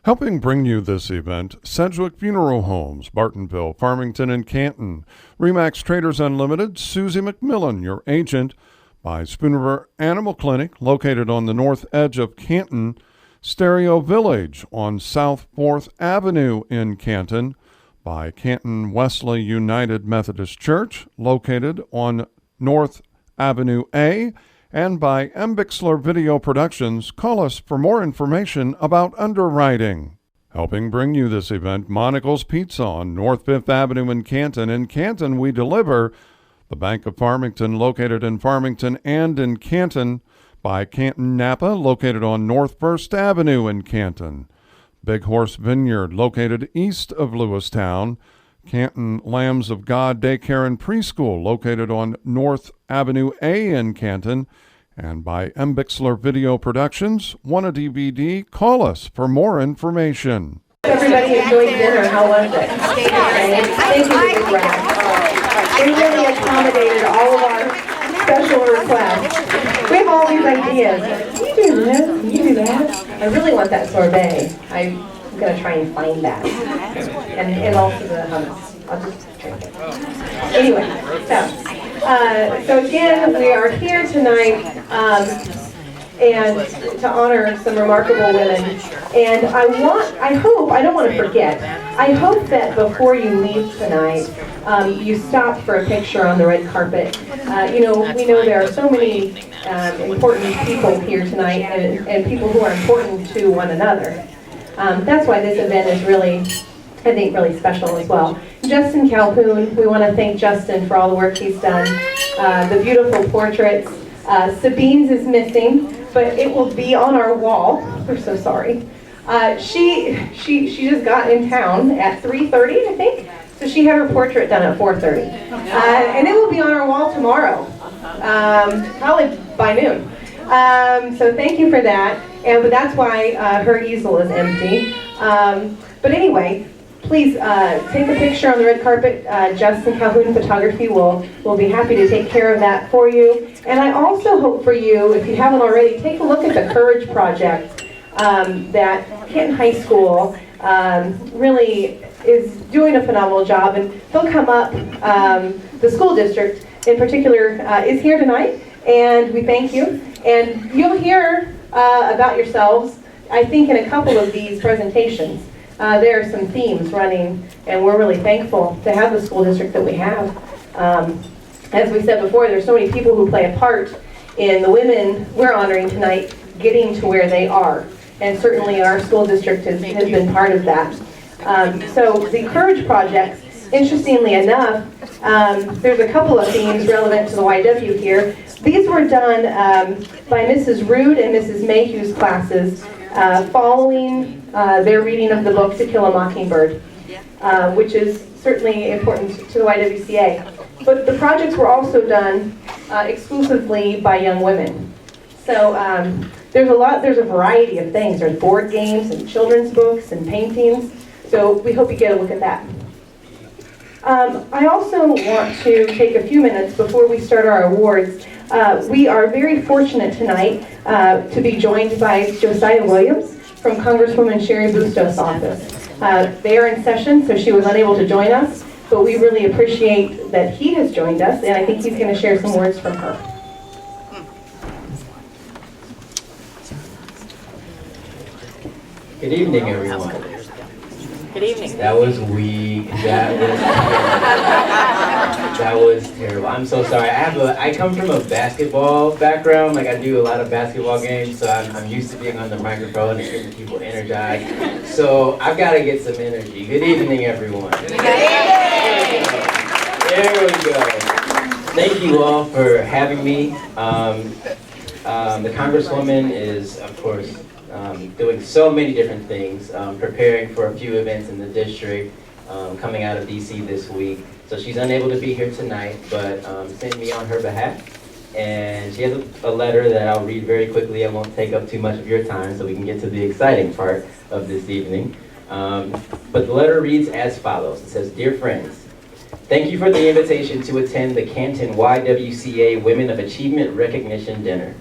Helping bring you this event, Sedgwick Funeral Homes, Bartonville, Farmington, and Canton. Remax Traders Unlimited, Susie McMillen, your agent. By Spoon River Animal Clinic, located on the north edge of Canton. Stereo Village on South 4th Avenue in Canton. By Canton Wesley United Methodist Church, located on North Avenue A. And by M. Bixler Video Productions. Call us for more information about underwriting. Helping bring you this event, MONICA'S Pizza on North 5th Avenue in Canton. In Canton, we deliver. The Bank of Farmington, located in Farmington and in Canton. By Canton NAPA, located on North 1st Avenue in Canton. Big Horse Vineyard, located east of Lewistown. Canton Lambs of God Daycare and Preschool, located on North Avenue A in Canton. And by M. Bixler Video Productions. Want a DVD? Call us for more information. Everybody enjoyed dinner. How was it? Thank you, Big Brad. They really accommodated all of our special requests. We have all these ideas. Can you do this? Can you do that? I really want that sorbet. I'm going to try and find that. And also the hummus. I'll just drink it. Anyway, so again, we are here tonight and to honor some remarkable women. And I don't want to forget, I hope that before you leave tonight, you stop for a picture on the red carpet. We know there are so many important people here tonight and people who are important to one another. That's why this event is really, I think, really special as well. Justin Calhoun, we want to thank Justin for all the work he's done. The beautiful portraits. Sabeen's is missing, but it will be on our wall. We're so sorry. She just got in town at 3:30, I think. So she had her portrait done at 4:30. And it will be on our wall tomorrow, probably by noon. So thank you for that. But that's why her easel is empty. But anyway, please take a picture on the red carpet. Justin Calhoun Photography will be happy to take care of that for you. And I also hope for you, if you haven't already, take a look at the Courage Project that Canton High School really is doing a phenomenal job. And they'll come up, the school district in particular is here tonight, and we thank you. And you'll hear about yourselves, I think, in a couple of these presentations. There are some themes running, and we're really thankful to have the school district that we have. As we said before, there's so many people who play a part in the women we're honoring tonight getting to where they are. And certainly our school district has been part of that. So the Courage Project, interestingly enough, there's a couple of themes relevant to the YW here. These were done by Mrs. Rood and Mrs. Mayhew's classes following their reading of the book To Kill a Mockingbird, which is certainly important to the YWCA. But the projects were also done exclusively by young women. So there's a variety of things. There's board games and children's books and paintings. So we hope you get a look at that. I also want to take a few minutes before we start our awards. We are very fortunate tonight to be joined by Josiah Williams from Congresswoman Sherry Bustos' office. They are in session, so she was unable to join us, but we really appreciate that he has joined us, and I think he's going to share some words from her. Good evening, everyone. Good evening. That was weak. That was terrible. I'm so sorry. I come from a basketball background. Like, I do a lot of basketball games, so I'm used to being on the microphone and getting people energized. So I've got to get some energy. Good evening, everyone. There we go. Thank you all for having me. The Congresswoman is, of course, doing so many different things, preparing for a few events in the district, coming out of DC this week. So she's unable to be here tonight, but sent me on her behalf. And she has a letter that I'll read very quickly. I won't take up too much of your time so we can get to the exciting part of this evening. But the letter reads as follows. It says, "Dear friends, thank you for the invitation to attend the Canton YWCA Women of Achievement Recognition Dinner.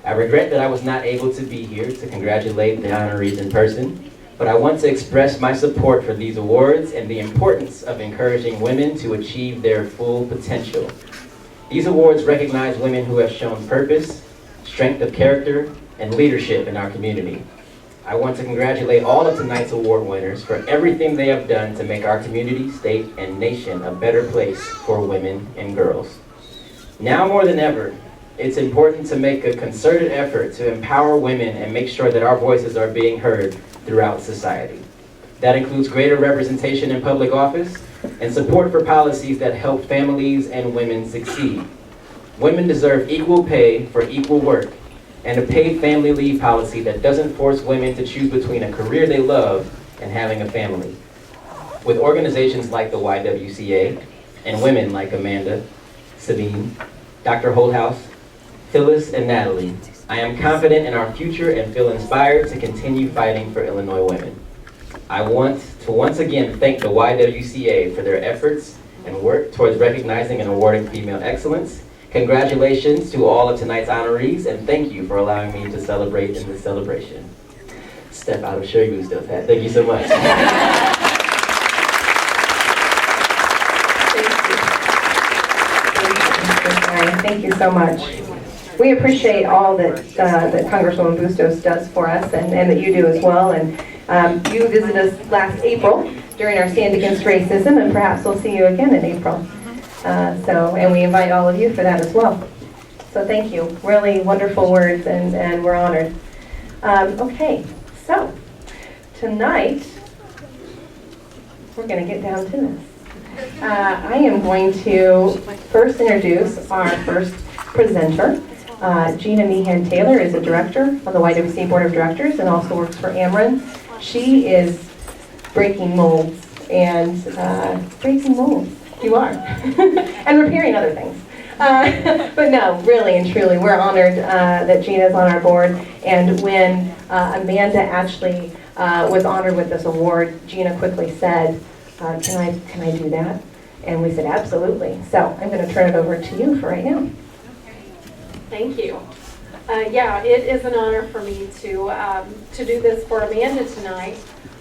I regret that I was not able to be here to congratulate the honorees in person, but I want to express my support for these awards and the importance of encouraging women to achieve their full potential. These awards recognize women who have shown purpose, strength of character, and leadership in our community. I want to congratulate all of tonight's award winners for everything they have done to make our community, state, and nation a better place for women and girls. Now more than ever, it's important to make a concerted effort to empower women and make sure that our voices are being heard throughout society. That includes greater representation in public office and support for policies that help families and women succeed. Women deserve equal pay for equal work and a paid family leave policy that doesn't force women to choose between a career they love and having a family. With organizations like the YWCA and women like Amanda, Sabeen, Dr. Holthaus, Phyllis, and Nataleigh, I am confident in our future and feel inspired to continue fighting for Illinois women. I want to once again thank the YWCA for their efforts and work towards recognizing and awarding female excellence. Congratulations to all of tonight's honorees, and thank you for allowing me to celebrate in this celebration. Step out of Sherry still Pat. Thank you so much. Thank you so much. We appreciate all that Congresswoman Bustos does for us, and that you do as well. And you visited us last April during our Stand Against Racism, and perhaps we'll see you again in April. And we invite all of you for that as well. So thank you. Really wonderful words, and we're honored. Okay, so tonight we're going to get down to this. I am going to first introduce our first presenter. Gina Meehan Taylor is a director on the YWCA Board of Directors and also works for Ameren. She is breaking molds and breaking molds. You are. And repairing other things. But no, really and truly, we're honored that Gina's on our board. And when Amanda Atchley was honored with this award, Gina quickly said, can I do that? And we said, absolutely. So I'm going to turn it over to you for right now. Thank you. Yeah, it is an honor for me to do this for Amanda tonight.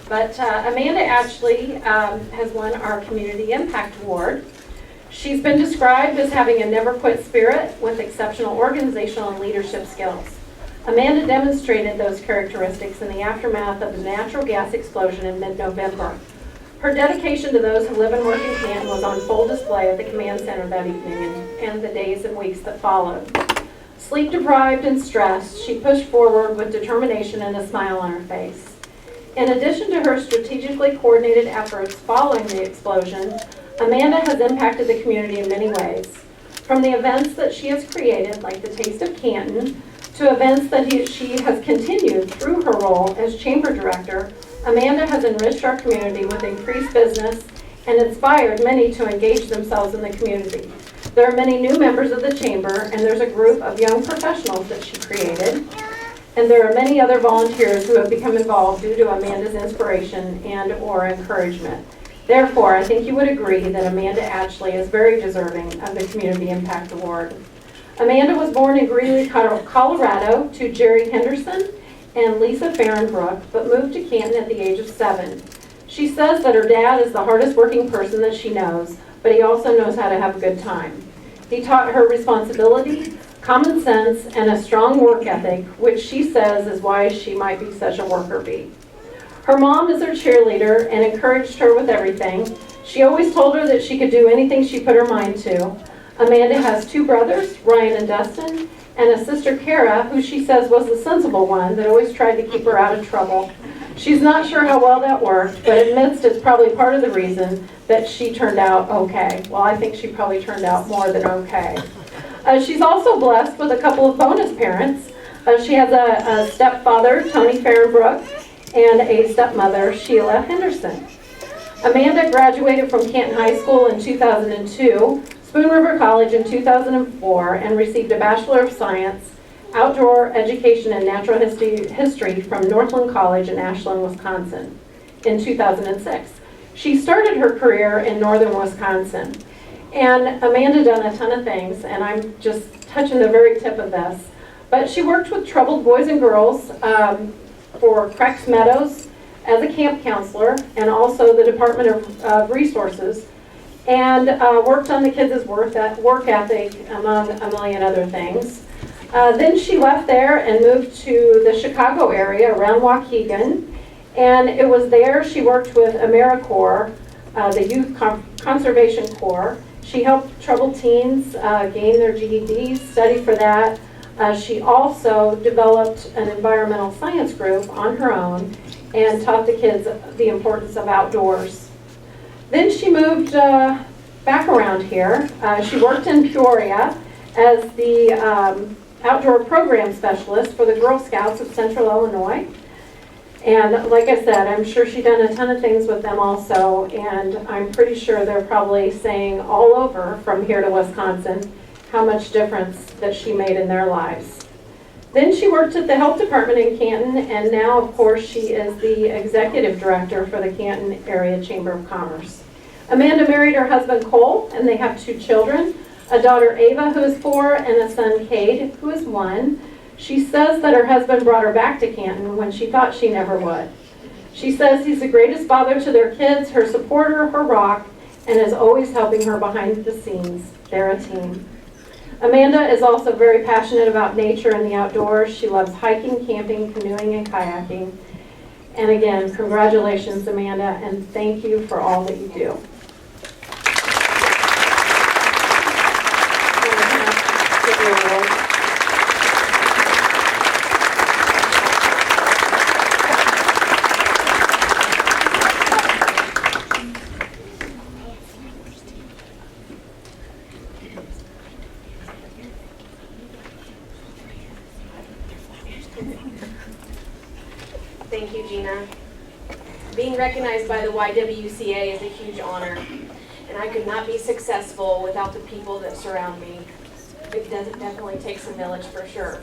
But Amanda Atchley has won our Community Impact Award. She's been described as having a never-quit spirit with exceptional organizational and leadership skills. Amanda demonstrated those characteristics in the aftermath of the natural gas explosion in mid-November. Her dedication to those who live and work in Canton was on full display at the command center that evening and the days and weeks that followed. Sleep deprived and stressed, she pushed forward with determination and a smile on her face. In addition to her strategically coordinated efforts following the explosion, Amanda has impacted the community in many ways. From the events that she has created, like the Taste of Canton, to events that she has continued through her role as chamber director, Amanda has enriched our community with increased business and inspired many to engage themselves in the community. There are many new members of the chamber, and there's a group of young professionals that she created. And there are many other volunteers who have become involved due to Amanda's inspiration and or encouragement. Therefore, I think you would agree that Amanda Atchley is very deserving of the Community Impact Award. Amanda was born in Greeley, Colorado to Jerry Henderson and Lisa Farrenbrook, but moved to Canton at the age of 7. She says that her dad is the hardest working person that she knows, but he also knows how to have a good time. He taught her responsibility, common sense, and a strong work ethic, which she says is why she might be such a worker bee. Her mom is her cheerleader and encouraged her with everything. She always told her that she could do anything she put her mind to. Amanda has 2 brothers, Ryan and Dustin, and a sister, Kara, who she says was the sensible one that always tried to keep her out of trouble. She's not sure how well that worked, but admits it's probably part of the reason that she turned out okay. Well, I think she probably turned out more than okay. She's also blessed with a couple of bonus parents. She has a stepfather, Tony Farrenbrook, and a stepmother, Sheila Henderson. Amanda graduated from Canton High School in 2002, Spoon River College in 2004, and received a Bachelor of Science, Outdoor Education and Natural History from Northland College in Ashland, Wisconsin in 2006. She started her career in northern Wisconsin. And Amanda done a ton of things, and I'm just touching the very tip of this. But she worked with troubled boys and girls for Crex Meadows as a camp counselor and also the Department of Resources, and worked on the kids' work ethic, among a million other things. Then she left there and moved to the Chicago area around Waukegan, and it was there she worked with AmeriCorps, the Youth Conservation Corps. She helped troubled teens gain their GEDs, study for that. She also developed an environmental science group on her own and taught the kids the importance of outdoors. Then she moved back around here. She worked in Peoria as the outdoor program specialist for the Girl Scouts of Central Illinois. And like I said, I'm sure she's done a ton of things with them also, and I'm pretty sure they're probably saying all over from here to Wisconsin how much difference that she made in their lives. Then she worked at the health department in Canton, and now of course she is the executive director for the Canton Area Chamber of Commerce. Amanda married her husband Cole, and they have 2 children, a daughter Ava who is 4 and a son Cade who is 1. She says that her husband brought her back to Canton when she thought she never would. She says he's the greatest father to their kids, her supporter, her rock, and is always helping her behind the scenes. They're a team. Amanda is also very passionate about nature and the outdoors. She loves hiking, camping, canoeing, and kayaking. And again, congratulations, Amanda, and thank you for all that you do. Thank you, Gina. Being recognized by the YWCA is a huge honor, and I could not be successful without the people that surround me. It definitely takes a village for sure.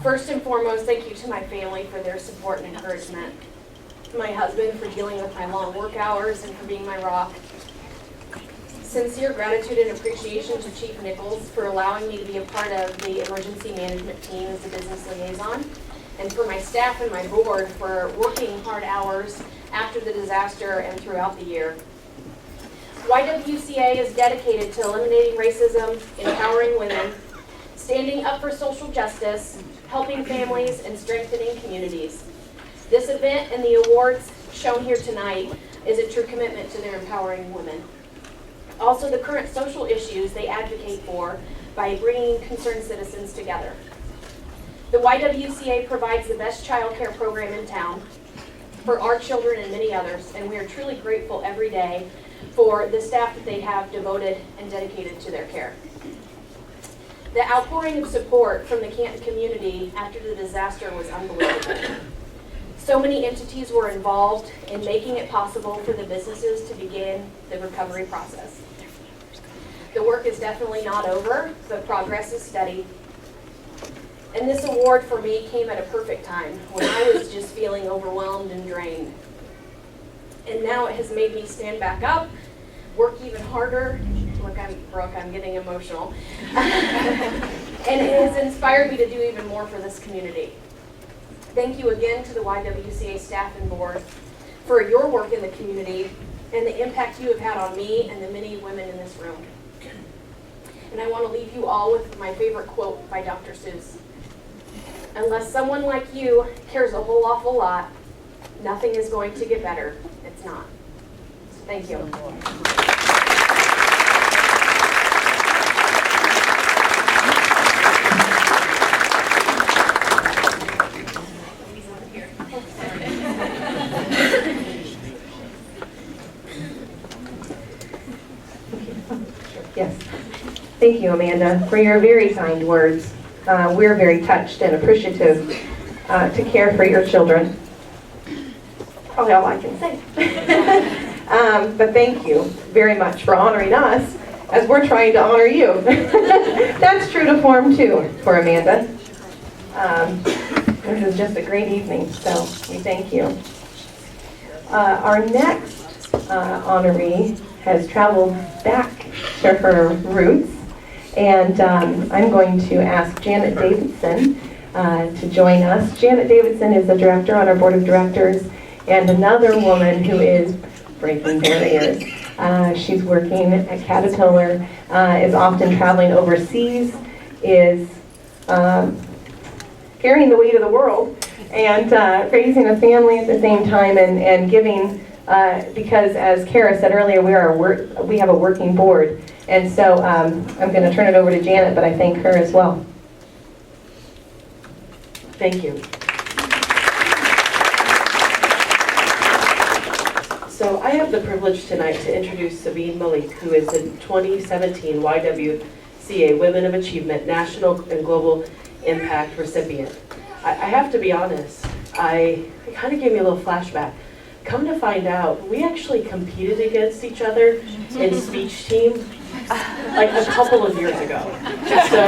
First and foremost, thank you to my family for their support and encouragement. My husband for dealing with my long work hours and for being my rock. Sincere gratitude and appreciation to Chief Nichols for allowing me to be a part of the emergency management team as a business liaison, and for my staff and my board for working hard hours after the disaster and throughout the year. YWCA is dedicated to eliminating racism, empowering women, standing up for social justice, helping families, and strengthening communities. This event and the awards shown here tonight is a true commitment to their empowering women. Also, the current social issues they advocate for by bringing concerned citizens together. The YWCA provides the best child care program in town for our children and many others, and we are truly grateful every day for the staff that they have devoted and dedicated to their care. The outpouring of support from the Canton community after the disaster was unbelievable. So many entities were involved in making it possible for the businesses to begin the recovery process. The work is definitely not over, but progress is steady. And this award for me came at a perfect time when I was just feeling overwhelmed and drained. And now it has made me stand back up, work even harder. Look, I'm getting emotional. And it has inspired me to do even more for this community. Thank you again to the YWCA staff and board for your work in the community and the impact you have had on me and the many women in this room. And I want to leave you all with my favorite quote by Dr. Seuss. Unless someone like you cares a whole awful lot, nothing is going to get better. It's not. So thank you. Yes. Thank you, Amanda, for your very kind words. We're very touched and appreciative to care for your children. Probably all I can say. But thank you very much for honoring us as we're trying to honor you. That's true to form too for Amanda. This is just a great evening, so we thank you. Our next honoree has traveled back to her roots, and I'm going to ask Janet Davidson to join us. Janet Davidson is the director on our board of directors, and another woman who is breaking barriers. She's working at Caterpillar, is often traveling overseas, is carrying the weight of the world, and raising a family at the same time, and giving, because as Kara said earlier, we have a working board. And so I'm going to turn it over to Janet, but I thank her as well. Thank you. So I have the privilege tonight to introduce Sabeen Malik, who is the 2017 YWCA Women of Achievement National and Global Impact recipient. I have to be honest, it kind of gave me a little flashback. Come to find out, we actually competed against each other in speech team like a couple of years ago. So,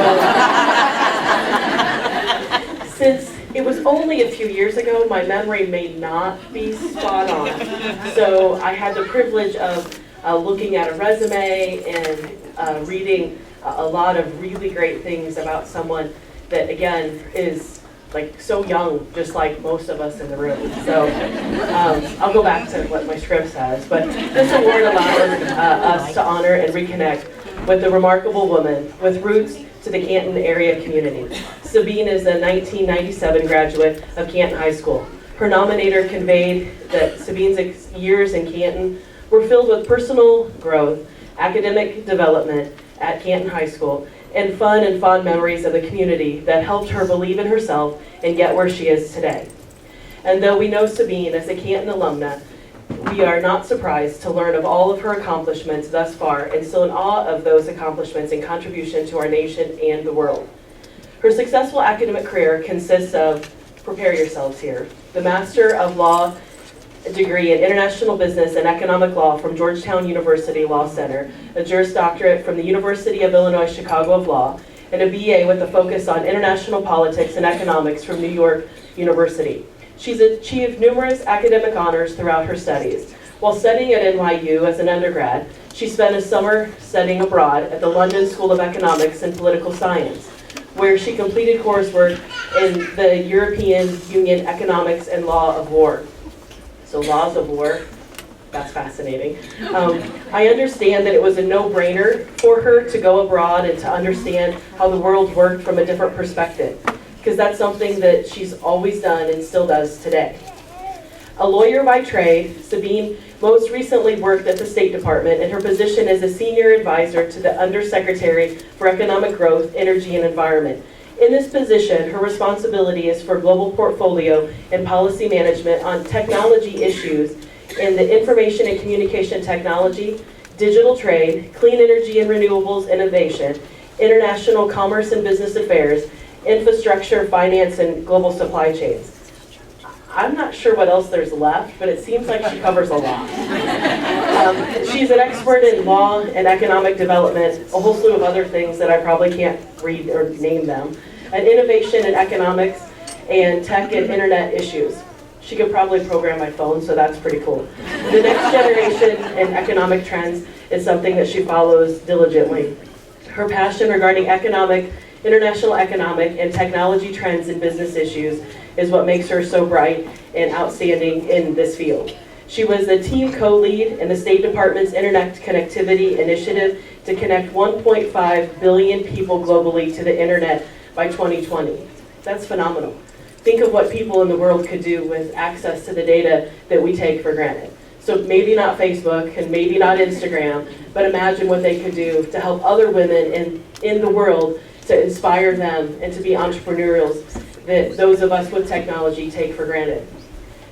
since it was only a few years ago, my memory may not be spot on. So I had the privilege of looking at a resume and reading a lot of really great things about someone that, again, is like so young, just like most of us in the room. So I'll go back to what my script says, but this award allows us to honor and reconnect with the remarkable woman with roots to the Canton area community. Sabeen is a 1997 graduate of Canton High School. Her nominator conveyed that Sabeen's years in Canton were filled with personal growth, academic development at Canton High School, and fun and fond memories of the community that helped her believe in herself and get where she is today. And though we know Sabeen as a Canton alumna, we are not surprised to learn of all of her accomplishments thus far, and still in awe of those accomplishments and contribution to our nation and the world. Her successful academic career consists of, prepare yourselves here, the Master of Law degree in International Business and Economic Law from Georgetown University Law Center, a Juris Doctorate from the University of Illinois Chicago of Law, and a BA with a focus on international politics and economics from New York University. She's achieved numerous academic honors throughout her studies. While studying at NYU as an undergrad, she spent a summer studying abroad at the London School of Economics and Political Science, where she completed coursework in the European Union Economics and Law of War. So laws of war, that's fascinating. I understand that it was a no-brainer for her to go abroad and to understand how the world worked from a different perspective, because that's something that she's always done and still does today. A lawyer by trade, Sabeen most recently worked at the State Department in her position as a senior advisor to the Undersecretary for Economic Growth, Energy, and Environment. In this position, her responsibility is for global portfolio and policy management on technology issues in the information and communication technology, digital trade, clean energy and renewables innovation, international commerce and business affairs, infrastructure, finance, and global supply chains. I'm not sure what else there's left, but it seems like she covers a lot. She's an expert in law and economic development, a whole slew of other things that I probably can't read or name them, and innovation in economics and tech and internet issues. She could probably program my phone, so that's pretty cool. The next generation in economic trends is something that she follows diligently. Her passion regarding international economic and technology trends and business issues is what makes her so bright and outstanding in this field. She was the team co-lead in the State Department's Internet Connectivity Initiative to connect 1.5 billion people globally to the internet by 2020. That's phenomenal. Think of what people in the world could do with access to the data that we take for granted. So maybe not Facebook and maybe not Instagram, but imagine what they could do to help other women in the world, to inspire them and to be entrepreneurials that those of us with technology take for granted.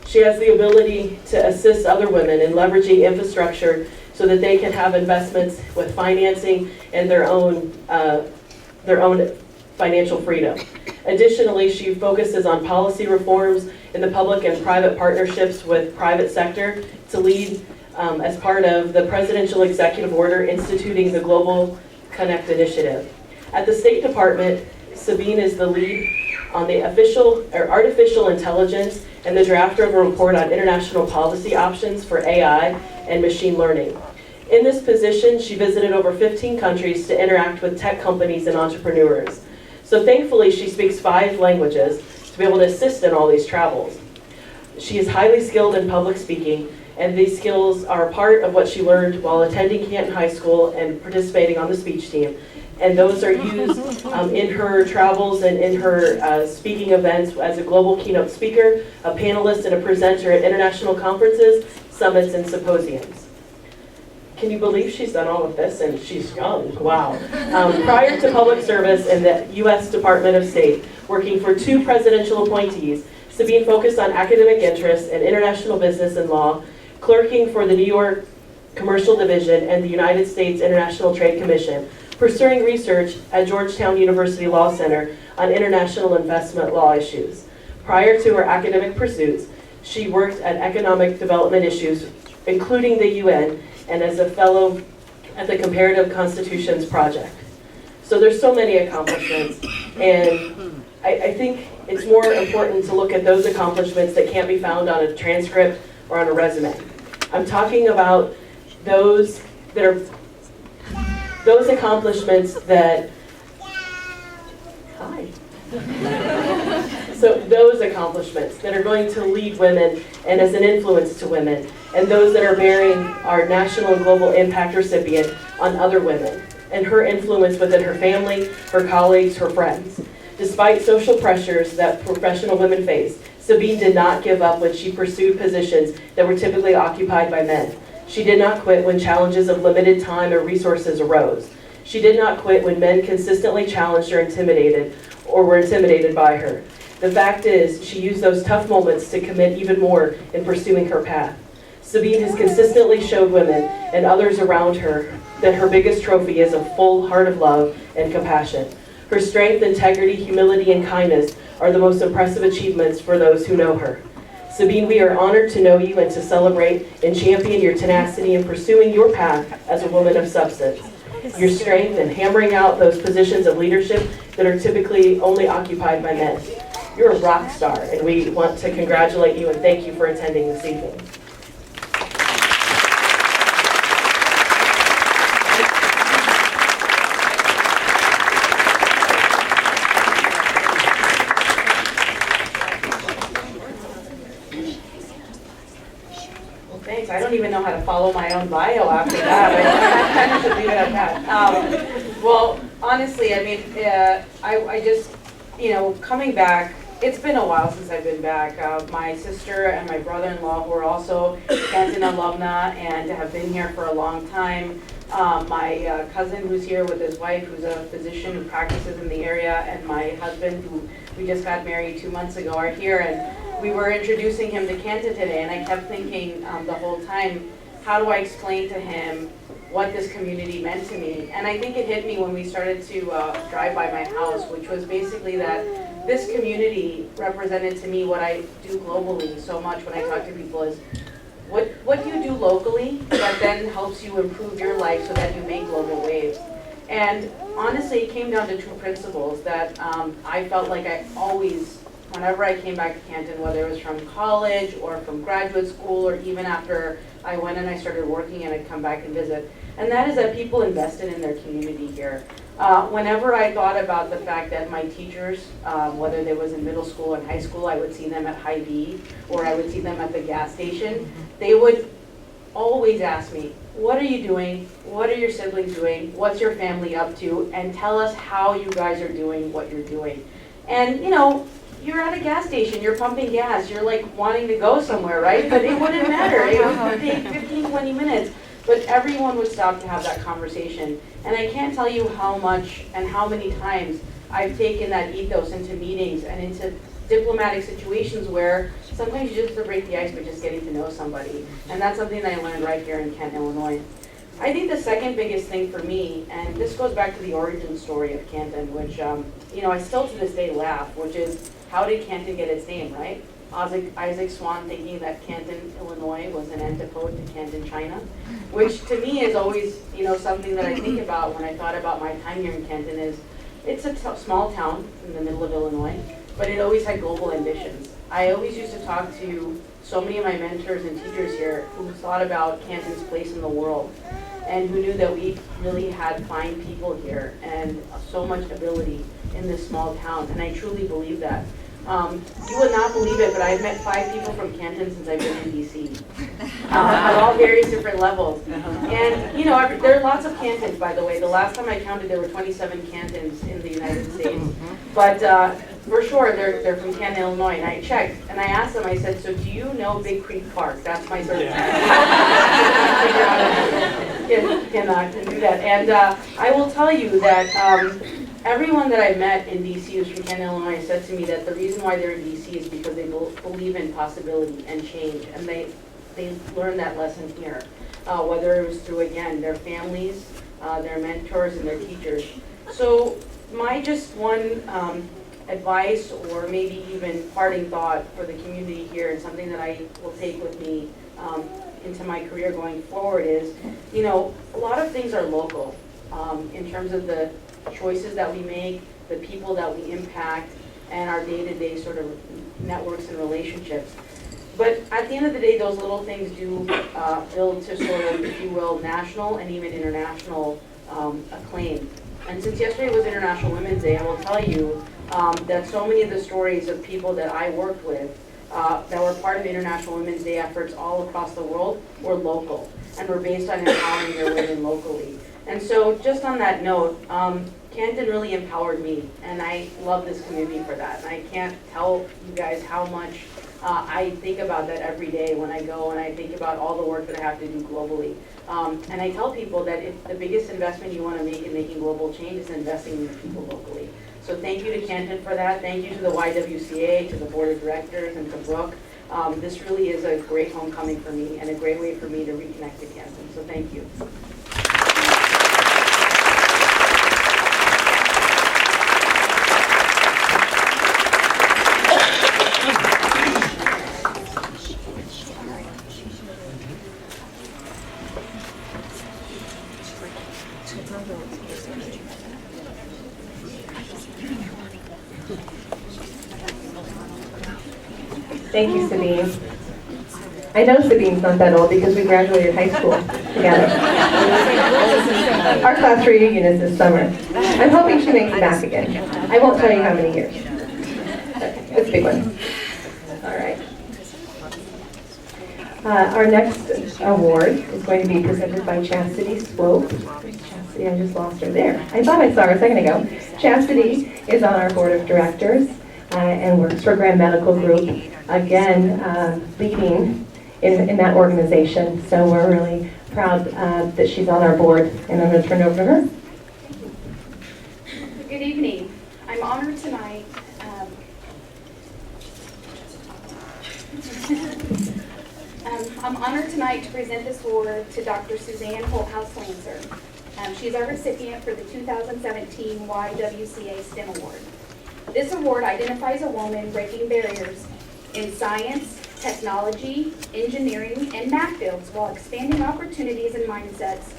She has the ability to assist other women in leveraging infrastructure so that they can have investments with financing and their own financial freedom. Additionally, she focuses on policy reforms in the public and private partnerships with private sector to lead as part of the Presidential Executive Order instituting the Global Connect Initiative. At the State Department, Sabeen is the lead on the artificial intelligence and the drafter of a report on international policy options for AI and machine learning. In this position, she visited over 15 countries to interact with tech companies and entrepreneurs. So thankfully, she speaks 5 languages to be able to assist in all these travels. She is highly skilled in public speaking, and these skills are part of what she learned while attending Canton High School and participating on the speech team. And those are used in her travels and in her speaking events as a global keynote speaker, a panelist, and a presenter at international conferences, summits, and symposiums. Can you believe she's done all of this? And she's young, wow. Prior to public service in the U.S. Department of State, working for 2 presidential appointees, Sabeen focused on academic interests in international business and law, clerking for the New York Commercial Division and the United States International Trade Commission, pursuing research at Georgetown University Law Center on international investment law issues. Prior to her academic pursuits, she worked at economic development issues, including the UN, and as a fellow at the Comparative Constitutions Project. So there's so many accomplishments, and I think it's more important to look at those accomplishments that can't be found on a transcript or on a resume. I'm talking about those accomplishments that, so those accomplishments that are going to lead women and as an influence to women, and those that are bearing our national and global impact recipient on other women, and her influence within her family, her colleagues, her friends. Despite social pressures that professional women face, Sabeen did not give up when she pursued positions that were typically occupied by men. She did not quit when challenges of limited time or resources arose. She did not quit when men consistently challenged or were intimidated by her. The fact is, she used those tough moments to commit even more in pursuing her path. Sabeen has consistently showed women and others around her that her biggest trophy is a full heart of love and compassion. Her strength, integrity, humility, and kindness are the most impressive achievements for those who know her. Sabeen, we are honored to know you and to celebrate and champion your tenacity in pursuing your path as a woman of substance. Your strength in hammering out those positions of leadership that are typically only occupied by men. You're a rock star, and we want to congratulate you and thank you for attending this evening. I don't even know how to follow my own bio after that. I kind of should leave it at that. Well, honestly, I mean, I just, coming back, it's been a while since I've been back. My sister and my brother-in-law, who are also Canton alumni and have been here for a long time. My cousin who's here with his wife, who's a physician who practices in the area, and my husband, who we just got married 2 months ago, are here. And we were introducing him to Canton today, and I kept thinking the whole time, how do I explain to him what this community meant to me? And I think it hit me when we started to drive by my house, which was basically that this community represented to me what I do globally so much when I talk to people is, what do you do locally that then helps you improve your life so that you make global waves? And honestly, it came down to 2 principles that I felt like I always, whenever I came back to Canton, whether it was from college or from graduate school or even after I went and I started working and I'd come back and visit, and that is that people invested in their community here. Whenever I thought about the fact that my teachers, whether they was in middle school and high school, I would see them at Hy-Vee or I would see them at the gas station, they would always ask me, what are you doing? What are your siblings doing? What's your family up to? And tell us how you guys are doing what you're doing. And you're at a gas station, you're pumping gas, you're like wanting to go somewhere, right? But it wouldn't matter. It would take 15, 20 minutes. But everyone would stop to have that conversation. And I can't tell you how much and how many times I've taken that ethos into meetings and into diplomatic situations where sometimes you just have to break the ice by just getting to know somebody. And that's something that I learned right here in Canton, Illinois. I think the second biggest thing for me, and this goes back to the origin story of Canton, which I still to this day laugh, which is, how did Canton get its name, right? Isaac Swan thinking that Canton, Illinois was an antipode to Canton, China, which to me is always, something that I think about when I thought about my time here in Canton is, it's a small town in the middle of Illinois, but it always had global ambitions. I always used to talk to so many of my mentors and teachers here who thought about Canton's place in the world and who knew that we really had fine people here and so much ability in this small town, and I truly believe that. You would not believe it, but I've met 5 people from Canton since I've been in DC. At all various different levels. And, you know, there are lots of cantons, by the way. The last time I counted, there were 27 cantons in the United States. But for sure, they're from Canton, Illinois. And I checked, and I asked them, I said, so do you know Big Creek Park? That's my sort of can do that. And I will tell you that everyone that I met in DC who's from Canton, Illinois said to me that the reason why they're in DC is because they believe in possibility and change. And they learned that lesson here, whether it was through, again, their families, their mentors, and their teachers. So my just one advice, or maybe even parting thought for the community here, and something that I will take with me into my career going forward is, you know, a lot of things are local in terms of the choices that we make, the people that we impact, and our day-to-day sort of networks and relationships. But at the end of the day, those little things do build to sort of, if you will, national and even international acclaim. And since yesterday was International Women's Day, I will tell you that so many of the stories of people that I worked with that were part of International Women's Day efforts all across the world were local and were based on empowering their women locally. And so just on that note, Canton really empowered me, and I love this community for that. And I can't tell you guys how much I think about that every day when I go and I think about all the work that I have to do globally. And I tell people that if the biggest investment you want to make in making global change is investing in your people locally. So thank you to Canton for that. Thank you to the YWCA, to the board of directors, and to Brooke. This really is a great homecoming for me and a great way for me to reconnect to Canton. So thank you. Thank you, Sabeen. I know Sabeen's not that old because we graduated high school together. Our class reunion is this summer. I'm hoping she makes it back again. I won't tell you how many years. Okay, it's a big one. All right. Our next award is going to be presented by Chastity Swope. Chastity, I just lost her there. I thought I saw her a second ago. Chastity is on our board of directors and works for Grand Medical Group. Again, leading in that organization. So we're really proud that she's on our board, and I'm going to turn it over to her. Good evening. I'm honored tonight. I'm honored tonight to present this award to Dr. Suzanne Holthaus-Lanser. She's our recipient for the 2017 YWCA STEM Award. This award identifies a woman breaking barriers in science, technology, engineering, and math fields while expanding opportunities and mindsets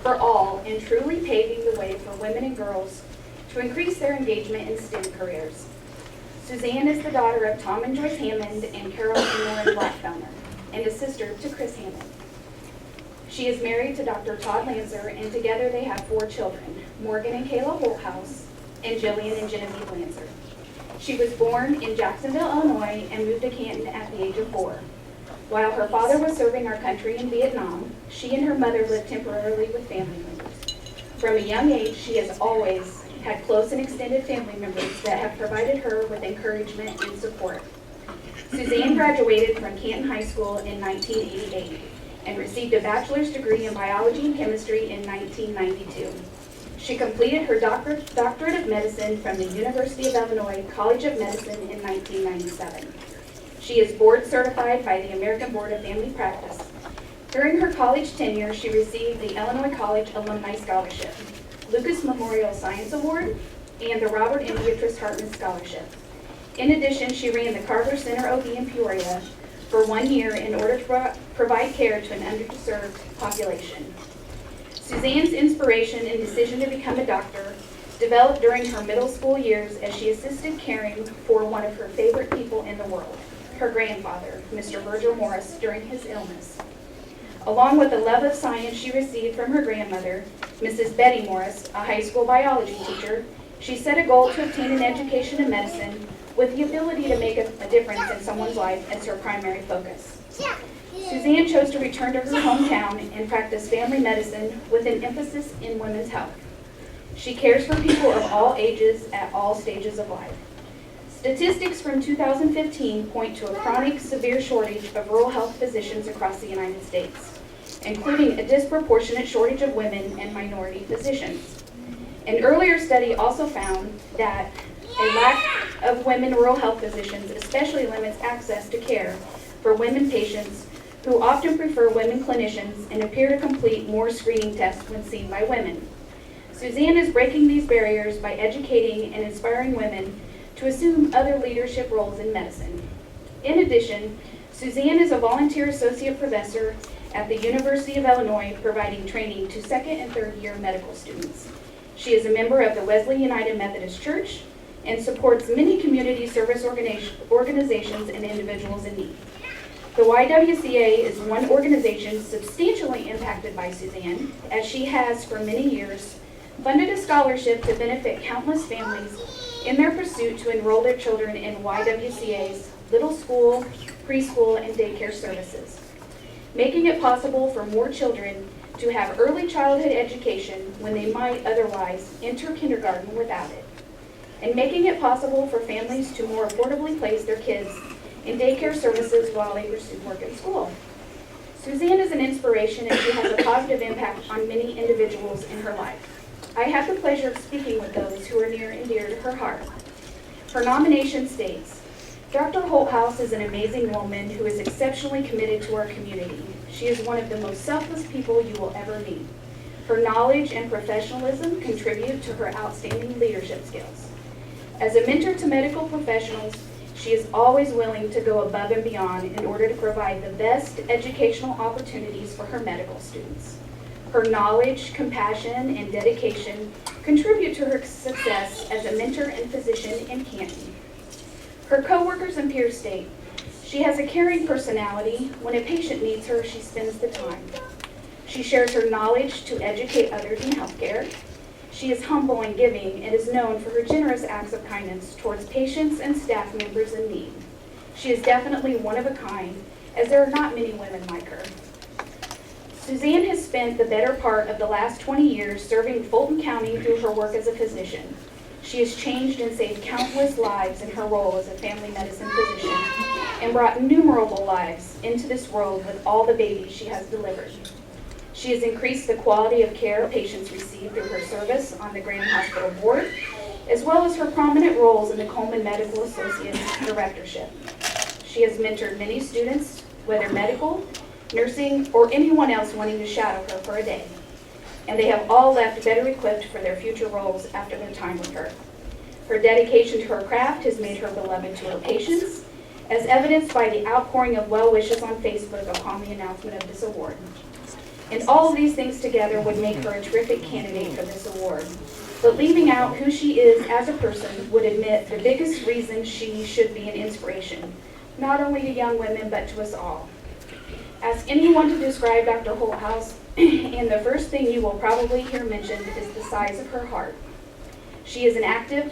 for all and truly paving the way for women and girls to increase their engagement in STEM careers. Suzanne is the daughter of Tom and Joyce Hammond and Carol and Lauren Blackfelmer, and a sister to Chris Hammond. She is married to Dr. Todd Lanser, and together they have 4 children, Morgan and Kayla Holthaus, and Jillian and Genevieve Lanser. She was born in Jacksonville, Illinois, and moved to Canton at the age of 4. While her father was serving our country in Vietnam, she and her mother lived temporarily with family members. From a young age, she has always had close and extended family members that have provided her with encouragement and support. Suzanne graduated from Canton High School in 1988 and received a bachelor's degree in biology and chemistry in 1992. She completed her doctorate of medicine from the University of Illinois College of Medicine in 1997. She is board certified by the American Board of Family Practice. During her college tenure, she received the Illinois College Alumni Scholarship, Lucas Memorial Science Award, and the Robert and Beatrice Hartman Scholarship. In addition, she ran the Carver Center OB in Peoria for 1 year in order to provide care to an underserved population. Suzanne's inspiration and decision to become a doctor developed during her middle school years as she assisted caring for one of her favorite people in the world, her grandfather, Mr. Virgil Morris, during his illness. Along with the love of science she received from her grandmother, Mrs. Betty Morris, a high school biology teacher, she set a goal to obtain an education in medicine with the ability to make a difference in someone's life as her primary focus. Suzanne chose to return to her hometown and practice family medicine with an emphasis in women's health. She cares for people of all ages at all stages of life. Statistics from 2015 point to a chronic, severe shortage of rural health physicians across the United States, including a disproportionate shortage of women and minority physicians. An earlier study also found that a lack of women rural health physicians especially limits access to care for women patients who often prefer women clinicians and appear to complete more screening tests when seen by women. Suzanne is breaking these barriers by educating and inspiring women to assume other leadership roles in medicine. In addition, Suzanne is a volunteer associate professor at the University of Illinois, providing training to second and third year medical students. She is a member of the Wesley United Methodist Church and supports many community service organizations and individuals in need. The YWCA is one organization substantially impacted by Suzanne, as she has for many years funded a scholarship to benefit countless families in their pursuit to enroll their children in YWCA's little school, preschool, and daycare services, making it possible for more children to have early childhood education when they might otherwise enter kindergarten without it, and making it possible for families to more affordably place their kids in daycare services while they pursue work at school. Suzanne is an inspiration, and she has a positive impact on many individuals in her life. I have the pleasure of speaking with those who are near and dear to her heart. Her nomination states, Dr. Holthaus is an amazing woman who is exceptionally committed to our community. She is one of the most selfless people you will ever meet. Her knowledge and professionalism contribute to her outstanding leadership skills. As a mentor to medical professionals, she is always willing to go above and beyond in order to provide the best educational opportunities for her medical students. Her knowledge, compassion, and dedication contribute to her success as a mentor and physician in Canton. Her coworkers and peers state, she has a caring personality. When a patient needs her, she spends the time. She shares her knowledge to educate others in healthcare. She is humble and giving and is known for her generous acts of kindness towards patients and staff members in need. She is definitely one of a kind, as there are not many women like her. Suzanne has spent the better part of the last 20 years serving Fulton County through her work as a physician. She has changed and saved countless lives in her role as a family medicine physician and brought innumerable lives into this world with all the babies she has delivered. She has increased the quality of care patients receive through her service on the Graham Hospital Board, as well as her prominent roles in the Coleman Medical Associates directorship. She has mentored many students, whether medical, nursing, or anyone else wanting to shadow her for a day. And they have all left better equipped for their future roles after their time with her. Her dedication to her craft has made her beloved to her patients, as evidenced by the outpouring of well wishes on Facebook upon the announcement of this award. And all of these things together would make her a terrific candidate for this award. But leaving out who she is as a person would admit the biggest reason she should be an inspiration, not only to young women, but to us all. Ask anyone to describe Dr. Holthaus, and the first thing you will probably hear mentioned is the size of her heart. She is an active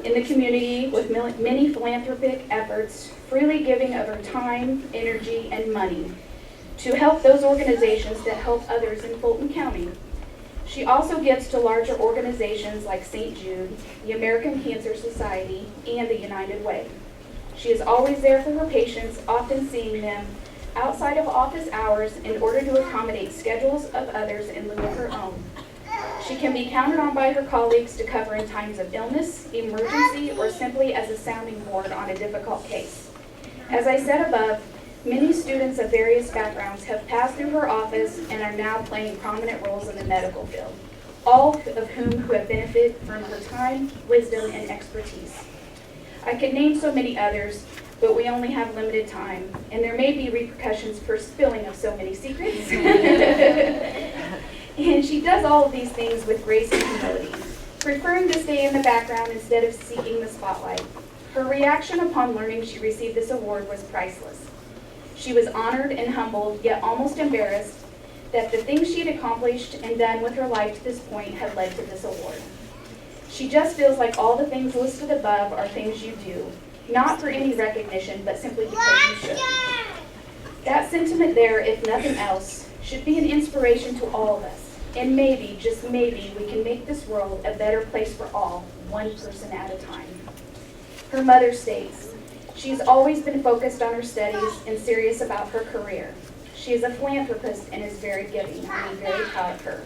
in the community with many philanthropic efforts, freely giving of her time, energy, and money to help those organizations that help others in Fulton County. She also gives to larger organizations like St. Jude, the American Cancer Society, and the United Way. She is always there for her patients, often seeing them outside of office hours in order to accommodate schedules of others in lieu of her own. She can be counted on by her colleagues to cover in times of illness, emergency, or simply as a sounding board on a difficult case. As I said above, many students of various backgrounds have passed through her office and are now playing prominent roles in the medical field, all of whom have benefited from her time, wisdom, and expertise. I could name so many others, but we only have limited time, and there may be repercussions for spilling of so many secrets. And she does all of these things with grace and humility, preferring to stay in the background instead of seeking the spotlight. Her reaction upon learning she received this award was priceless. She was honored and humbled, yet almost embarrassed, that the things she had accomplished and done with her life to this point had led to this award. She just feels like all the things listed above are things you do, not for any recognition, but simply because you should. That sentiment there, if nothing else, should be an inspiration to all of us. And maybe, just maybe, we can make this world a better place for all, one person at a time. Her mother states, she's always been focused on her studies and serious about her career. She is a philanthropist and is very giving. I'm very proud of her.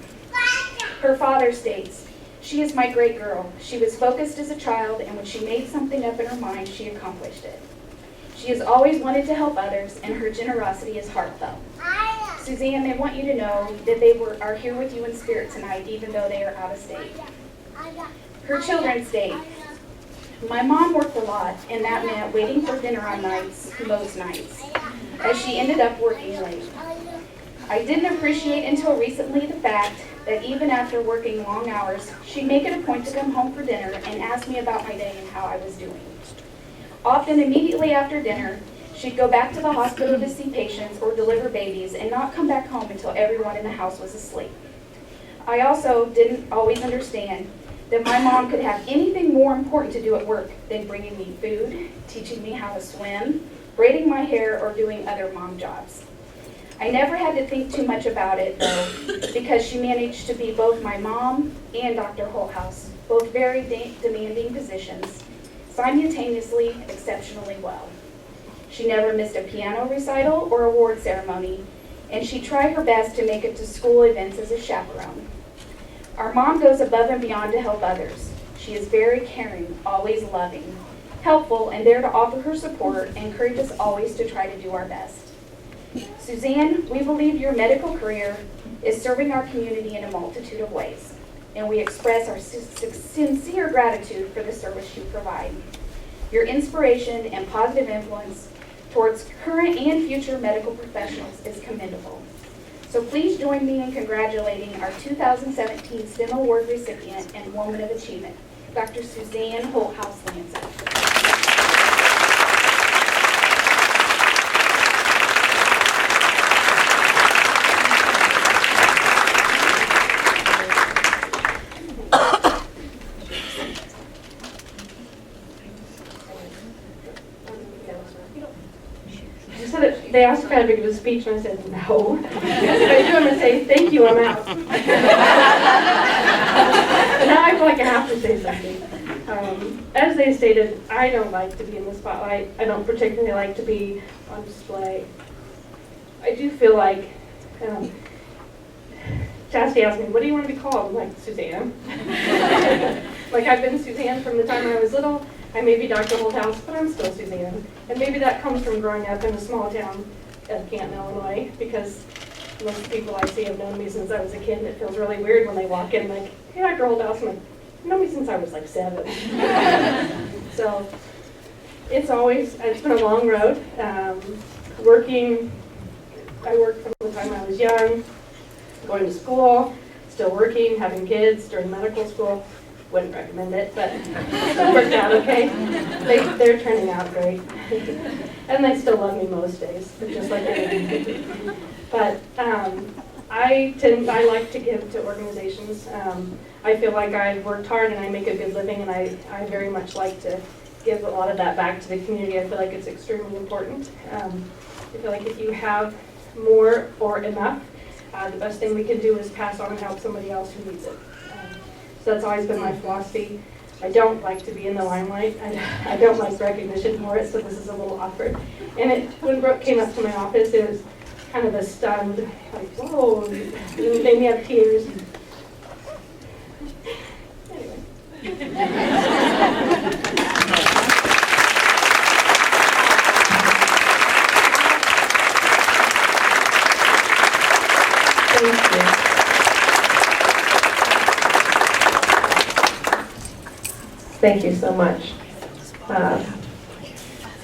Her father states, she is my great girl. She was focused as a child, and when she made something up in her mind, she accomplished it. She has always wanted to help others, and her generosity is heartfelt. Suzanne, they want you to know that they are here with you in spirit tonight, even though they are out of state. Her children state, my mom worked a lot, and that meant waiting for dinner on nights, most nights, as she ended up working late. I didn't appreciate until recently the fact that even after working long hours, she'd make it a point to come home for dinner and ask me about my day and how I was doing. Often immediately after dinner, she'd go back to the hospital to see patients or deliver babies and not come back home until everyone in the house was asleep. I also didn't always understand that my mom could have anything more important to do at work than bringing me food, teaching me how to swim, braiding my hair, or doing other mom jobs. I never had to think too much about it, though, because she managed to be both my mom and Dr. Holthaus, both very demanding positions, simultaneously exceptionally well. She never missed a piano recital or award ceremony, and she tried her best to make it to school events as a chaperone. Our mom goes above and beyond to help others. She is very caring, always loving, helpful, and there to offer her support and encourage us always to try to do our best. Suzanne, we believe your medical career is serving our community in a multitude of ways, and we express our sincere gratitude for the service you provide. Your inspiration and positive influence towards current and future medical professionals is commendable. So please join me in congratulating our 2017 STEM Award recipient and Woman of Achievement, Dr. Suzanne Holthaus-Lanser. They asked if I had to give a speech, and I said no. But I do want to say thank you, I'm out. But now I feel like I have to say something. As they stated, I don't like to be in the spotlight. I don't particularly like to be on display. I do feel like, Chastity asked me, what do you want to be called? I'm like, Suzanne. Like, I've been Suzanne from the time I was little. I may be Dr. Holthaus, but I'm still Suzanne. And maybe that comes from growing up in a small town of Canton, Illinois, because most people I see have known me since I was a kid, and it feels really weird when they walk in like, hey, Dr. Holthaus. I'm like, you know me since I was like 7. So it's been a long road. I worked from the time I was young, going to school, still working, having kids during medical school. Wouldn't recommend it, but it worked out okay. They're turning out great. And they still love me most days, just like everybody. But I like to give to organizations. I feel like I've worked hard and I make a good living, and I very much like to give a lot of that back to the community. I feel like it's extremely important. I feel like if you have more or enough, the best thing we can do is pass on and help somebody else who needs it. So that's always been my philosophy. I don't like to be in the limelight. I don't like recognition for it, so this is a little awkward. And when Brooke came up to my office, it was kind of a stunned, like, whoa, it made me have tears. Anyway. Thank you. Thank you so much.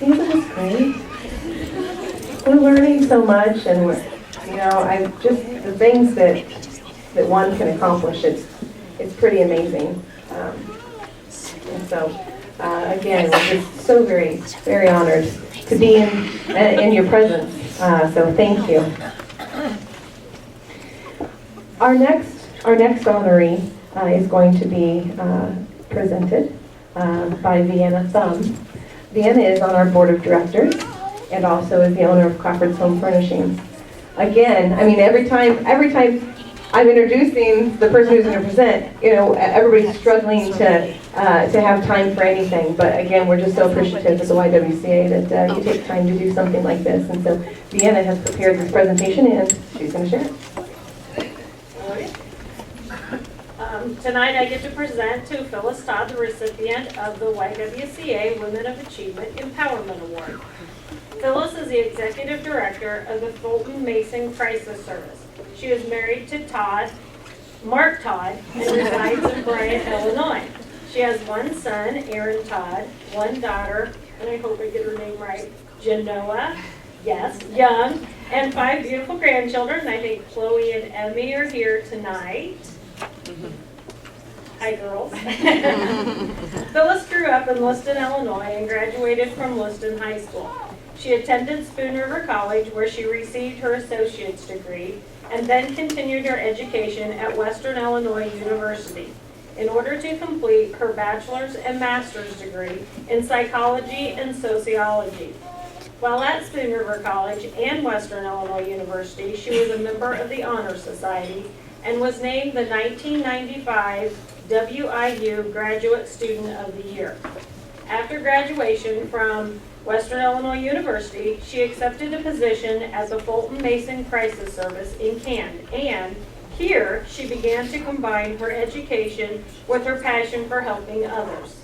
Isn't this great? We're learning so much, and the things that one can accomplish, it's pretty amazing. And so, again, we're just so very, very honored to be in your presence. So thank you. Our next honoree is going to be presented by Vienna Thumb. Vienna is on our board of directors and also is the owner of Crawford's Home Furnishings. Again, I mean, every time I'm introducing the person who's going to present, you know, everybody's struggling to have time for anything. But again, we're just so appreciative of the YWCA that you take time to do something like this. And so Vienna has prepared this presentation, and she's going to share it. Tonight I get to present to Phyllis Todd, the recipient of the YWCA Women of Achievement Empowerment Award. Phyllis is the Executive Director of the Fulton Mason Crisis Service. She is married to Mark Todd, and resides in Bryant, Illinois. She has one son, Aaron Todd, one daughter, and I hope I get her name right, Genoa, yes, Young, and 5 beautiful grandchildren. I think Chloe and Emmy are here tonight. Hi, girls. Phyllis grew up in Liston, Illinois, and graduated from Liston High School. She attended Spoon River College, where she received her associate's degree, and then continued her education at Western Illinois University in order to complete her bachelor's and master's degree in psychology and sociology. While at Spoon River College and Western Illinois University, she was a member of the Honor Society and was named the 1995 WIU Graduate Student of the Year. After graduation from Western Illinois University, she accepted a position at the Fulton Mason Crisis Service in Canton, and here she began to combine her education with her passion for helping others.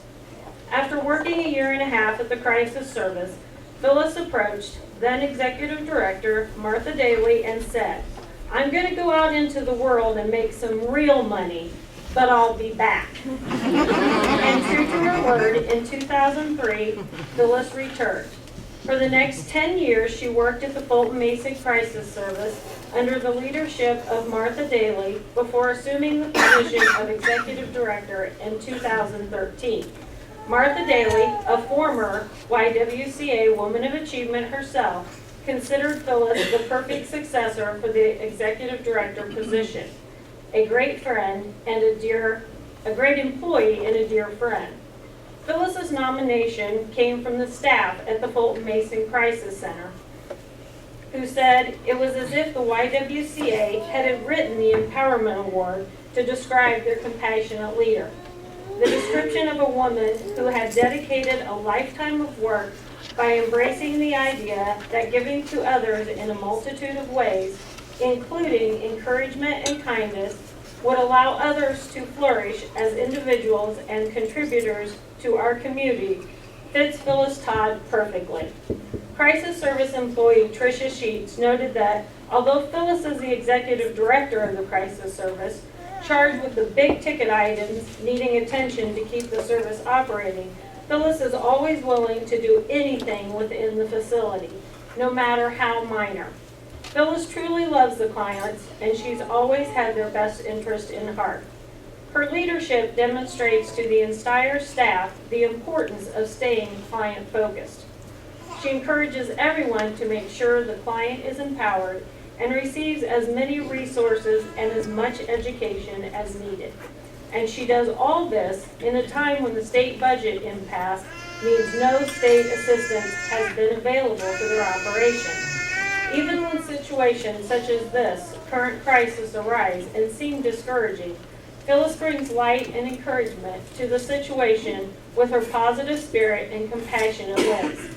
After working a year and a half at the Crisis Service, Phyllis approached then Executive Director Martha Daly and said, "I'm going to go out into the world and make some real money, but I'll be back." And true to her word, in 2003, Phyllis returned. For the next 10 years, she worked at the Fulton Mason Crisis Service under the leadership of Martha Daly before assuming the position of Executive Director in 2013. Martha Daly, a former YWCA Woman of Achievement herself, considered Phyllis the perfect successor for the Executive Director position. A great friend and a great employee and a dear friend. Phyllis's nomination came from the staff at the Fulton Mason Crisis Center, who said it was as if the YWCA had written the Empowerment Award to describe their compassionate leader. The description of a woman who had dedicated a lifetime of work by embracing the idea that giving to others in a multitude of ways, including encouragement and kindness, would allow others to flourish as individuals and contributors to our community, fits Phyllis Todd perfectly. Crisis Service employee Tricia Sheets noted that although Phyllis is the Executive Director of the Crisis Service, charged with the big ticket items needing attention to keep the service operating, Phyllis is always willing to do anything within the facility, no matter how minor. Phyllis truly loves the clients, and she's always had their best interest in heart. Her leadership demonstrates to the entire staff the importance of staying client-focused. She encourages everyone to make sure the client is empowered and receives as many resources and as much education as needed. And she does all this in a time when the state budget impasse means no state assistance has been available for their operation. Even when situations such as this current crisis arise and seem discouraging, Phyllis brings light and encouragement to the situation with her positive spirit and compassionate ways.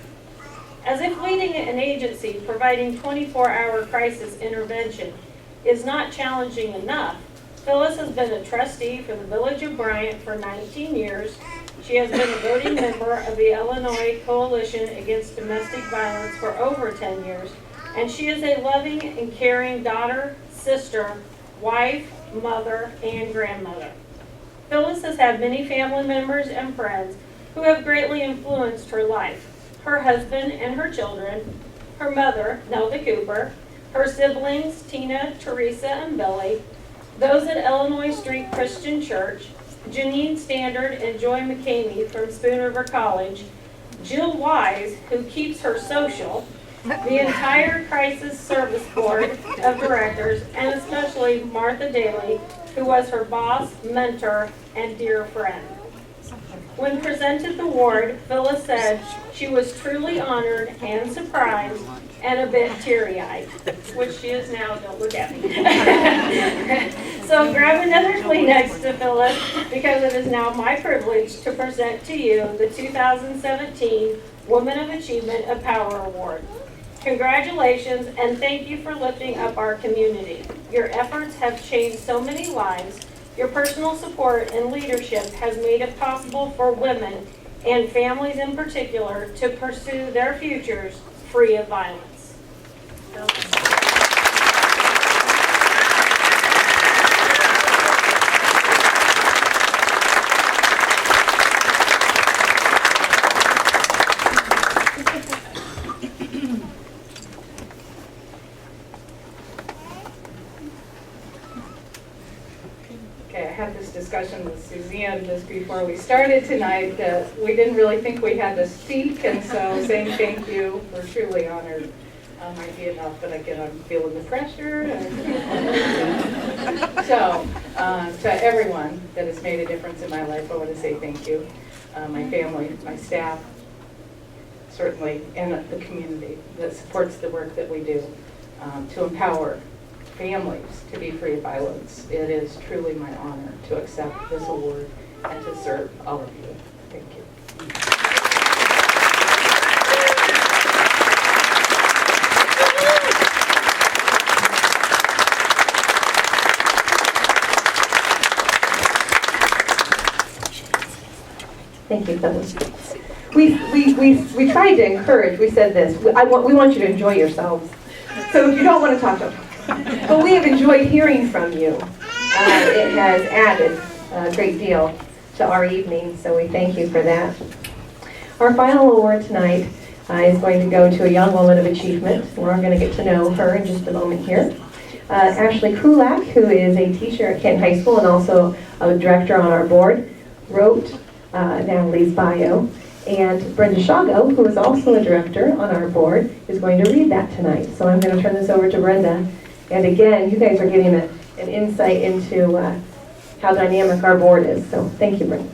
As if leading an agency providing 24-hour crisis intervention is not challenging enough, Phyllis has been a trustee for the Village of Bryant for 19 years. She has been a voting member of the Illinois Coalition Against Domestic Violence for over 10 years, and she is a loving and caring daughter, sister, wife, mother, and grandmother. Phyllis has had many family members and friends who have greatly influenced her life. Her husband and her children, her mother, Nelda Cooper, her siblings, Tina, Teresa, and Billy, those at Illinois Street Christian Church, Janine Standard and Joy McCamey from Spoon River College, Jill Wise, who keeps her social, the entire Crisis Service Board of Directors, and especially Martha Daly, who was her boss, mentor, and dear friend. When presented the award, Phyllis said she was truly honored and surprised and a bit teary-eyed, which she is now, don't look at me. So grab another Kleenex to Phyllis, because it is now my privilege to present to you the 2017 Woman of Achievement of Power Award. Congratulations, and thank you for lifting up our community. Your efforts have changed so many lives. Your personal support and leadership has made it possible for women, and families in particular, to pursue their futures free of violence. Okay, I had this discussion with Suzanne just before we started tonight that we didn't really think we had to speak, and so saying thank you, we're truly honored, might be enough, but again, I'm feeling the pressure. So, to everyone that has made a difference in my life, I want to say thank you. My family, my staff, certainly, and the community that supports the work that we do to empower families to be free of violence. It is truly my honor to accept this award and to serve all of you. Thank you. Thank you, Phyllis. We tried to encourage, we said this, we want you to enjoy yourselves. So if you don't want to talk, don't talk. But we have enjoyed hearing from you. It has added a great deal to our evening, so we thank you for that. Our final award tonight is going to go to a young woman of achievement. We're going to get to know her in just a moment here. Ashley Kulak, who is a teacher at Canton High School and also a director on our board, wrote Nataleig's bio. And Brenda Shago, who is also a director on our board, is going to read that tonight. So I'm going to turn this over to Brenda. And again, you guys are getting an insight into how dynamic our board is. So thank you, Brenda.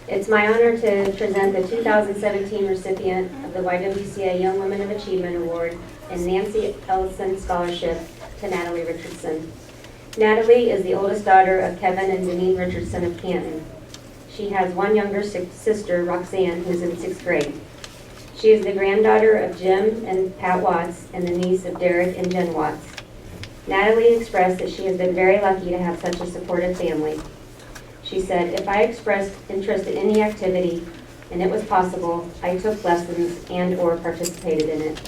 It's my honor to present the 2017 recipient of the YWCA Young Women of Achievement Award and Nancy Elson Scholarship to Nataleigh Richardson. Nataleigh is the oldest daughter of Kevin and Deneen Richardson of Canton. She has one younger sister, Roxanne, who's in 6th grade. She is the granddaughter of Jim and Pat Watts and the niece of Derek and Jen Watts. Nataleigh expressed that she has been very lucky to have such a supportive family. She said, "If I expressed interest in any activity and it was possible, I took lessons and/or participated in it."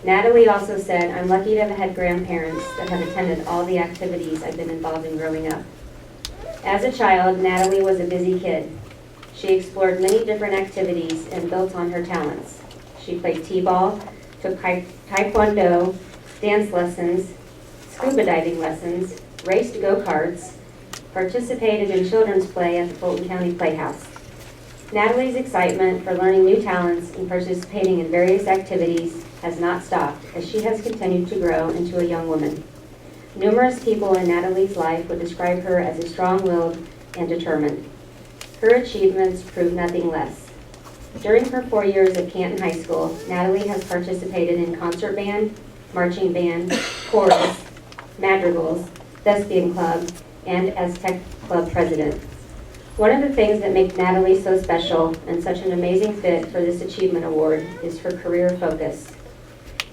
Nataleigh also said, "I'm lucky to have had grandparents that have attended all the activities I've been involved in growing up." As a child, Nataleigh was a busy kid. She explored many different activities and built on her talents. She played t-ball, took taekwondo, dance lessons, scuba diving lessons, raced go-karts, participated in children's play at the Fulton County Playhouse. Nataleig's excitement for learning new talents and participating in various activities has not stopped as she has continued to grow into a young woman. Numerous people in Nataleig's life would describe her as a strong-willed and determined. Her achievements prove nothing less. During her 4 years at Canton High School, Nataleigh has participated in concert band, marching band, chorus, madrigals, thespian club, and as tech club president. One of the things that make Nataleigh so special and such an amazing fit for this achievement award is her career focus.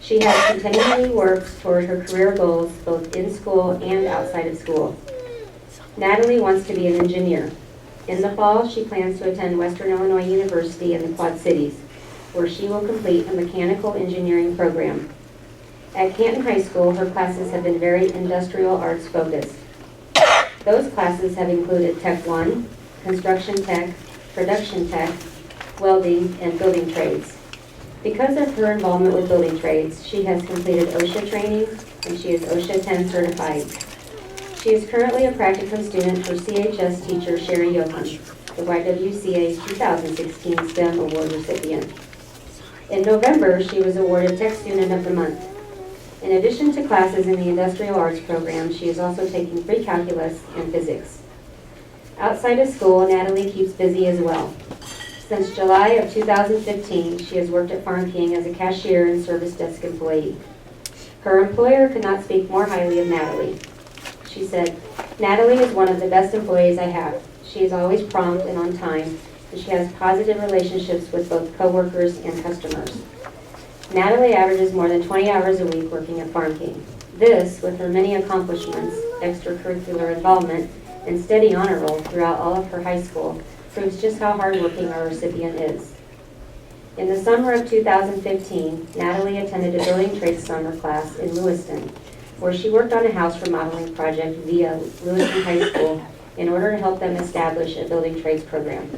She has continually worked toward her career goals both in school and outside of school. Nataleigh wants to be an engineer. In the fall, she plans to attend Western Illinois University in the Quad Cities, where she will complete a mechanical engineering program. At Canton High School, her classes have been very industrial arts focused. Those classes have included Tech 1, Construction Tech, Production Tech, Welding, and Building Trades. Because of her involvement with building trades, she has completed OSHA training and she is OSHA 10 certified. She is currently a practicum student for CHS teacher Sherry Johan, the YWCA's 2016 STEM Award recipient. In November, she was awarded Tech Student of the Month. In addition to classes in the Industrial Arts program, she is also taking free calculus and physics. Outside of school, Nataleigh keeps busy as well. Since July of 2015, she has worked at Farm King as a cashier and service desk employee. Her employer could not speak more highly of Nataleigh. She said, "Nataleigh is one of the best employees I have. She is always prompt and on time, and she has positive relationships with both coworkers and customers." Nataleigh averages more than 20 hours a week working at Farm King. This, with her many accomplishments, extracurricular involvement, and steady honor roll throughout all of her high school, proves just how hardworking our recipient is. In the summer of 2015, Nataleigh attended a building trades summer class in Lewiston, where she worked on a house remodeling project via Lewiston High School in order to help them establish a building trades program.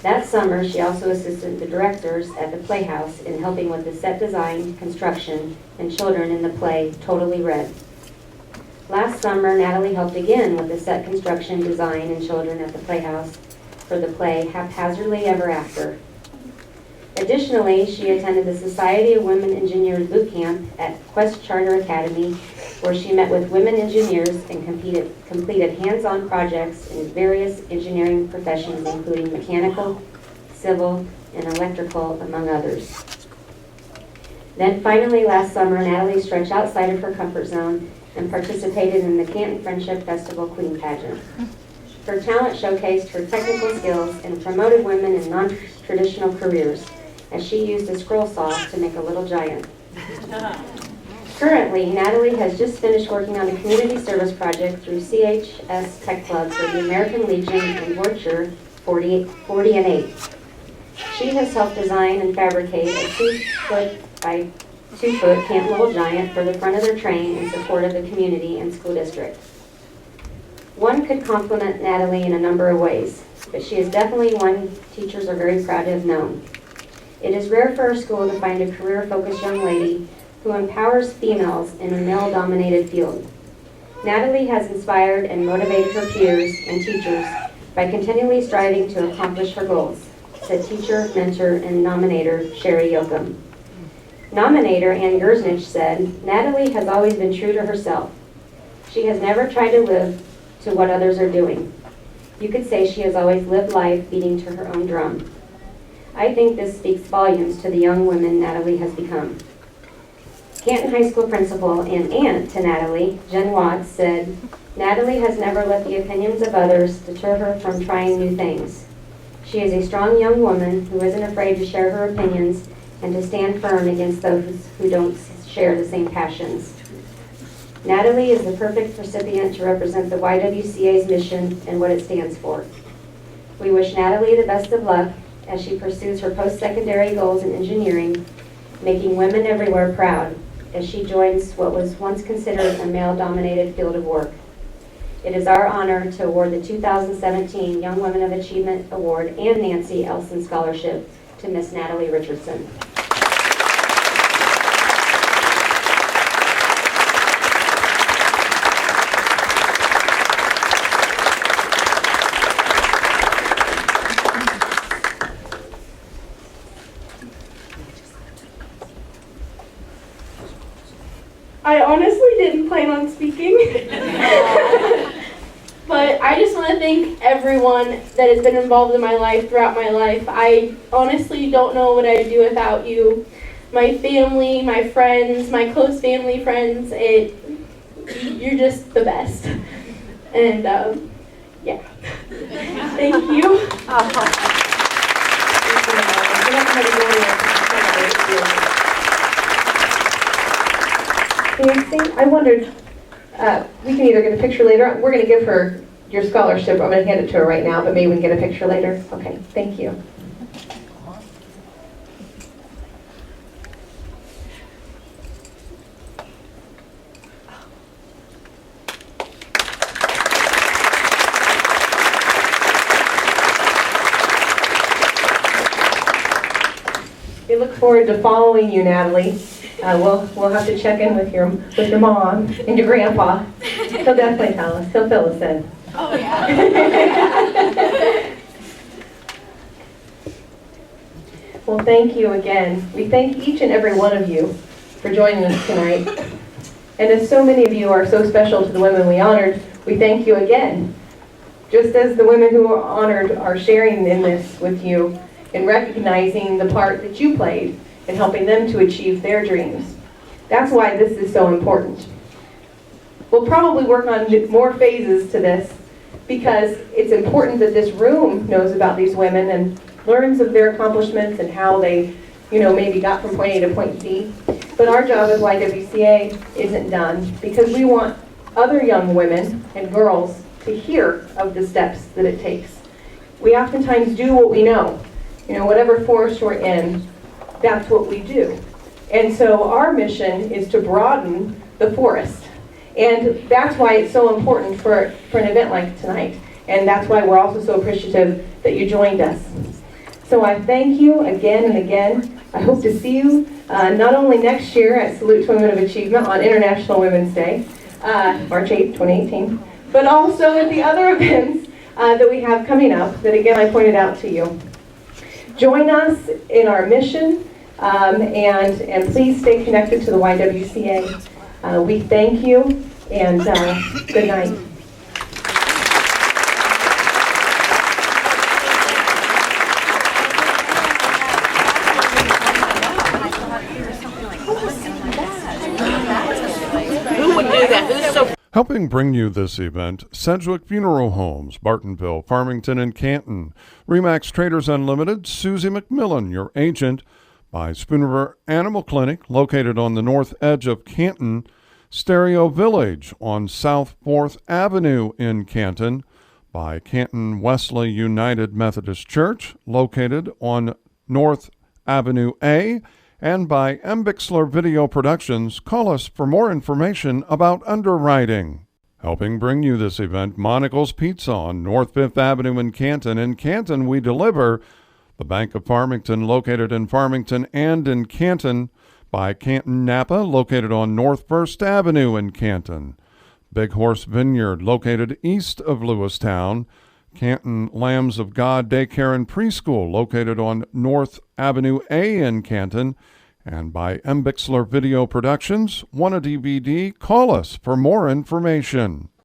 That summer, she also assisted the directors at the Playhouse in helping with the set design, construction, and children in the play Totally Red. Last summer, Nataleigh helped again with the set construction, design, and children at the Playhouse for the play Haphazardly Ever After. Additionally, she attended the Society of Women Engineers Boot Camp at Quest Charter Academy, where she met with women engineers and completed hands-on projects in various engineering professions, including mechanical, civil, and electrical, among others. Then finally, last summer, Nataleigh stretched outside of her comfort zone and participated in the Canton Friendship Festival Queen Pageant. Her talent showcased her technical skills and promoted women in non-traditional careers, as she used a scroll saw to make a little giant. Currently, Nataleigh has just finished working on a community service project through CHS Tech Club for the American Legion in Worcester 40 and 8. She has helped design and fabricate a 2-foot by 2-foot Canton Little Giant for the front of their train in support of the community and school district. One could compliment Nataleigh in a number of ways, but she is definitely one teachers are very proud to have known. It is rare for our school to find a career-focused young lady who empowers females in a male-dominated field. Nataleigh has inspired and motivated her peers and teachers by continually striving to accomplish her goals, said teacher, mentor, and nominator Sherry Yoakum. Nominator Ann Gersnich said, "Nataleigh has always been true to herself. She has never tried to live to what others are doing. You could say she has always lived life beating to her own drum. I think this speaks volumes to the young woman Nataleigh has become." Canton High School principal and aunt to Nataleigh, Jen Watts, said, "Nataleigh has never let the opinions of others deter her from trying new things. She is a strong young woman who isn't afraid to share her opinions and to stand firm against those who don't share the same passions. Nataleigh is the perfect recipient to represent the YWCA's mission and what it stands for. We wish Nataleigh the best of luck as she pursues her post-secondary goals in engineering, making women everywhere proud, as she joins what was once considered a male-dominated field of work. It is our honor to award the 2017 Young Women of Achievement Award and Nancy Elson Scholarship to Miss Nataleigh Richardson. I honestly didn't plan on speaking, but I just want to thank everyone that has been involved in my life throughout my life. I honestly don't know what I'd do without you. My family, my friends, my close family friends, you're just the best. And yeah, thank you. I wondered, we can either get a picture later. We're going to give her your scholarship. I'm going to hand it to her right now, but maybe we can get a picture later. Okay, thank you. We look forward to following you, Nataleigh. We'll have to check in with your mom and your grandpa. He'll definitely tell us. He'll fill us in. Oh, yeah. Well, thank you again. We thank each and every one of you for joining us tonight. And as so many of you are so special to the women we honored, we thank you again. Just as the women who were honored are sharing in this with you and recognizing the part that you played in helping them to achieve their dreams. That's why this is so important. We'll probably work on more phases to this because it's important that this room knows about these women and learns of their accomplishments and how they, maybe got from point A to point B. But our job as YWCA isn't done because we want other young women and girls to hear of the steps that it takes. We oftentimes do what we know. Whatever forest we're in, that's what we do. And so our mission is to broaden the forest. And that's why it's so important for an event like tonight. And that's why we're also so appreciative that you joined us. So I thank you again and again. I hope to see you not only next year at Salute to Women of Achievement on International Women's Day, March 8th, 2018, but also at the other events that we have coming up that again I pointed out to you. Join us in our mission and please stay connected to the YWCA. We thank you and good night. Helping bring you this event, Sedgwick Funeral Homes, Bartonville, Farmington, and Canton. Remax Traders Unlimited, Susie McMillen, your agent. By Spoon River Animal Clinic, located on the north edge of Canton. Stereo Village on South 4th Avenue in Canton. By Canton Wesley United Methodist Church, located on North Avenue A. And by M. Bixler Video Productions. Call us for more information about underwriting. Helping bring you this event, MONICAL'S Pizza on North 5th Avenue in Canton. In Canton, we deliver. The Bank of Farmington, located in Farmington and in Canton. By Canton NAPA, located on North 1st Avenue in Canton. Big Horse Vineyard, located east of Lewistown. Canton Lambs of God Daycare and Preschool, located on North Avenue A in Canton. And by M. Bixler Video Productions. Want a DVD? Call us for more information.